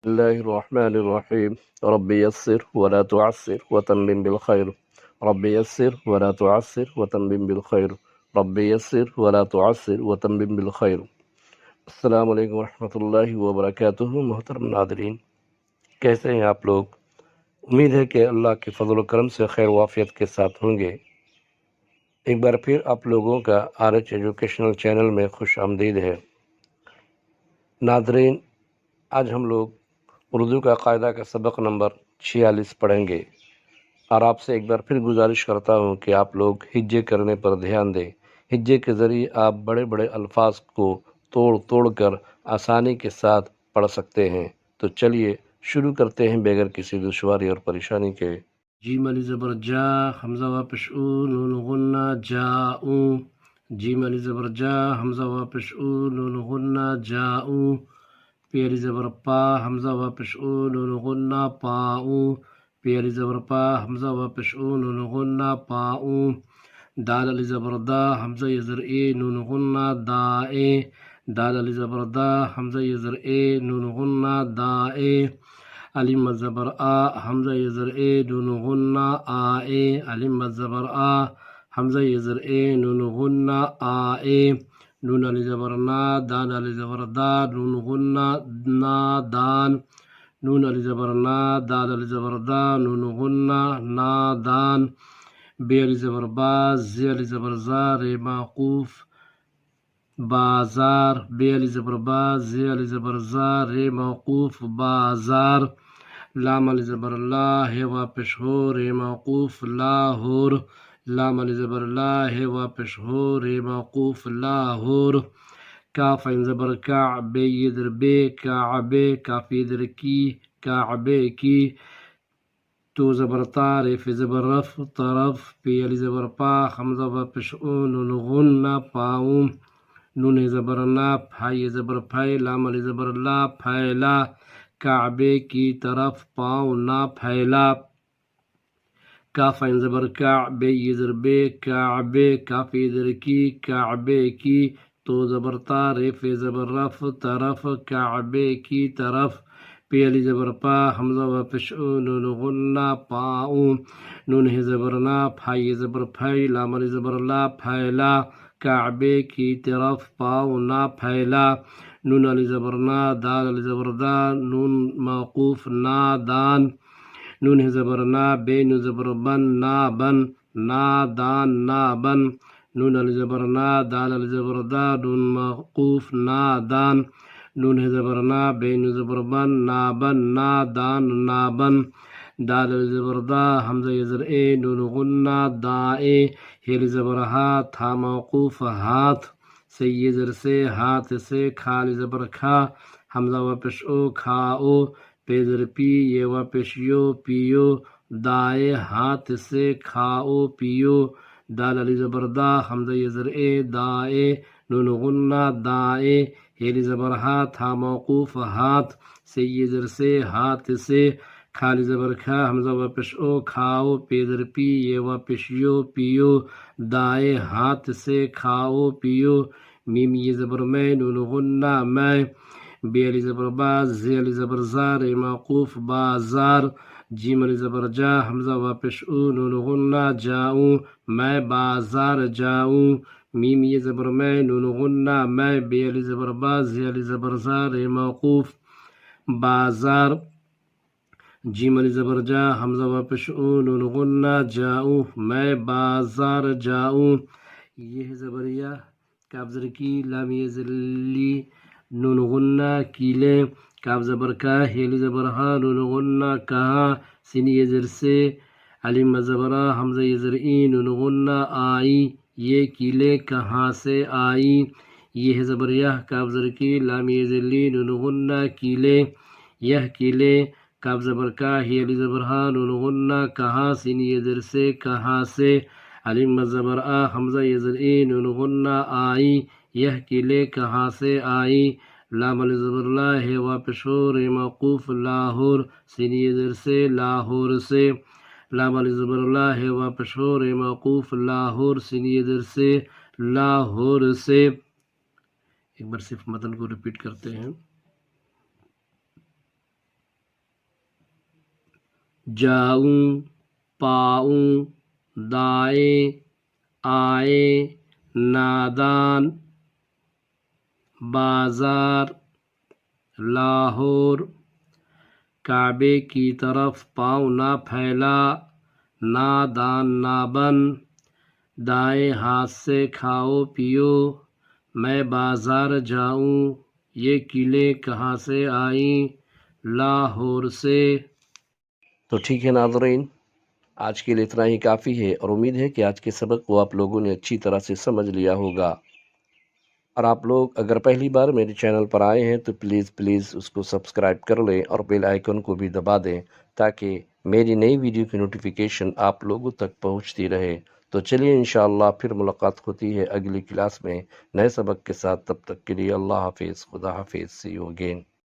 الله الرحمن الرحيم. رب يسر ولا تعسر وتمم بالخير. رب يسر ولا تعسر وتمم بالخير. رب يسر ولا تعسر وتمم بالخير. السلام علیکم ورحمۃ اللہ وبرکاتہ. محترم ناظرین، کیسے ہیں آپ لوگ؟ امید ہے کہ اللہ کے فضل و کرم سے خیر وافیت کے ساتھ ہوں گے. ایک بار پھر آپ لوگوں کا آر ایچ ایجوکیشنل چینل میں خوش آمدید ہے. ناظرین، آج ہم لوگ اردو کا قاعدہ کا سبق نمبر 46 پڑھیں گے، اور آپ سے ایک بار پھر گزارش کرتا ہوں کہ آپ لوگ ہجے کرنے پر دھیان دیں. ہجے کے ذریعے آپ بڑے بڑے الفاظ کو توڑ کر آسانی کے ساتھ پڑھ سکتے ہیں. تو چلیے شروع کرتے ہیں بغیر کسی دشواری اور پریشانی کے. جیم علی زبر جا، حمزہ واپش او، نون غنہ جاؤ. جیم علی زبر جا، حمزہ واپش او، نون غنہ جاؤ. پی علی زبر پا، حمزہ واپش او، نون غنہ پاؤ. پی علی زبر پا، حمزہ واپش او، نون غنہ پاؤ. دال علی زبر دا، حمزہ یزر اے، نون غنہ دائے. دال علی زبر دا، حمزہ یزر اے، نون غنہ دائے. علیم زبر آ، حمزہ یزر اے، نون غنہ آئے. علیم زبر آ، حمزہ یزر اے، نون غنہ آئے. نون علی زبر نا، دال علی زبر دا، نون غنہ نادان. نون علی زبر نا، دال علی زبر دا، نون غنہ نادان. بے علی زبر با، زی علی زبر زا، رے موقوف بازار. بے علی زبر با، زی علی زبر زا، رے موقوف بازار. لام علی زبر لا، ہے واپش ہو، رے موقوف لاہور. لام علی زبر لا، ہے واپش ہو، رے موقوف لاہور. کاف عین زبر کا، بے ادھر بے، کعبے. کاف ادھر کی، کعبے کی. تو زبر تا، رے فی زبر رف، طرف. پی علی زبر پا، حمزہ واپش او، نون غنہ پاؤ. نون زبر نا، پھائی زبر پھائی، لام علی زبر لا، پھیلا. کعبے کی طرف، پاؤں نہ پھیلا. کاف عین زبر کا، بے ادھر بے، کعبے. کاف ادھر کی، کعبے کی. تو زبر تا، رے فی زبر رف، طرف. کعبے کی طرف. پی علی زبر پا، حمزہ واپش او، نون غنہ پاؤ. نون زبر نا، پھائی زبر پھائی، لام علی زبر لا، پھیلا. کعبے کی طرف، پاؤں نہ پھیلا. نون علی زبر نا، دال علی زبر دا، نون موقوف نادان. نون زبر نا، بے نون زبر بن، نا بن. نادان نا بن. نون علی زبر نا، دال علی زبر دا، نون موقوف نادان. نون زبر نا، بے نون زبر بن، نا بن. نادان نا بن. دال علی زبر دا، حمزہ یزر اے، نون غنہ دائے. ہیل زبر ہاتھ، تھا موقوف ہاتھ. سی زر سے، ہاتھ سے. کھال زبر کھا، حمزہ واپش او، کھاؤ. پے زر پی، یہ واپش یو، پیو. دائے ہاتھ سے، کھاؤ پیو. دال علی زبر دا، حمزہ یزر اے، دائے. نون غنہ دائے. ہیل زبر ہاتھ، تھا موقوف ہاتھ. سی زر سے، ہاتھ سے. کھال زبر کھا، حمزہ واپش او، کھاؤ. پے زر پی، یہ واپش یو، پیو. دائے ہاتھ سے، کھاؤ پیو. میم یہ زبر میں، نون غنہ میں. بے علی زبر باز، زی علی زبر زار، موقوف بازار. جیم علی زبر جا، حمزہ واپش او، نون غنہ جاؤں. میں بازار جاؤں. میم یہ زبر میں، نون غنہ میں. بے علی زبر باز، زی علی زبر زار، موقوف بازار. جیم علی زبر جا، حمزہ واپش او، نون غنہ جاؤں. میں بازار جاؤں. یہ زبریہ کاف زر کی، لام یہ ذلی، نون غنہ کیلے. کاف زبر کا، ہیل زبر ہا، نون غنہ کہاں. سین یہ زر سے، علیم زبرہ، حمزہ یہ زر ای، نون غنہ آئی. یہ کیلے کہاں سے آئی. یہ زبریہ کاف زر کی، لام یہ ذلی، نون غنہ کیلے. یہ کیلے. کاف زبر کا، ہیل زبر ہا، نون غنہ کہاں. سین یہ زر سے، کہاں سے. علیم زبر آ، حمزہ یہ زر ای، نون غنہ آئی. یہ کیلے کہاں سے آئی. لام علی زبر لا، ہے واپش ہو، رے موقوف لاہور. سین یہ زر سے، لاہور سے. لام علی زبر لا، ہے واپش ہو، رے موقوف لاہور. سین یہ زر سے، لاہور سے. ایک بار صرف متن کو ریپیٹ کرتے ہیں. جاؤں پاؤں دائیں آئیں نادان بازار لاہور کعبے کی طرف پاؤں نہ پھیلا نادان نہ بن دائیں ہاتھ سے کھاؤ پیو میں بازار جاؤں یہ قلعیں کہاں سے آئیں لاہور سے۔ تو ٹھیک ہے ناظرین، آج کے لیے اتنا ہی کافی ہے، اور امید ہے کہ آج کے سبق کو آپ لوگوں نے اچھی طرح سے سمجھ لیا ہوگا۔ اور آپ لوگ اگر پہلی بار میرے چینل پر آئے ہیں تو پلیز اس کو سبسکرائب کر لیں اور بیل آئیکن کو بھی دبا دیں تاکہ میری نئی ویڈیو کی نوٹیفیکیشن آپ لوگوں تک پہنچتی رہے۔ تو چلیے انشاءاللہ پھر ملاقات ہوتی ہے اگلی کلاس میں نئے سبق کے ساتھ، تب تک کے لیے اللہ حافظ، خدا حافظ، سی یو اگین۔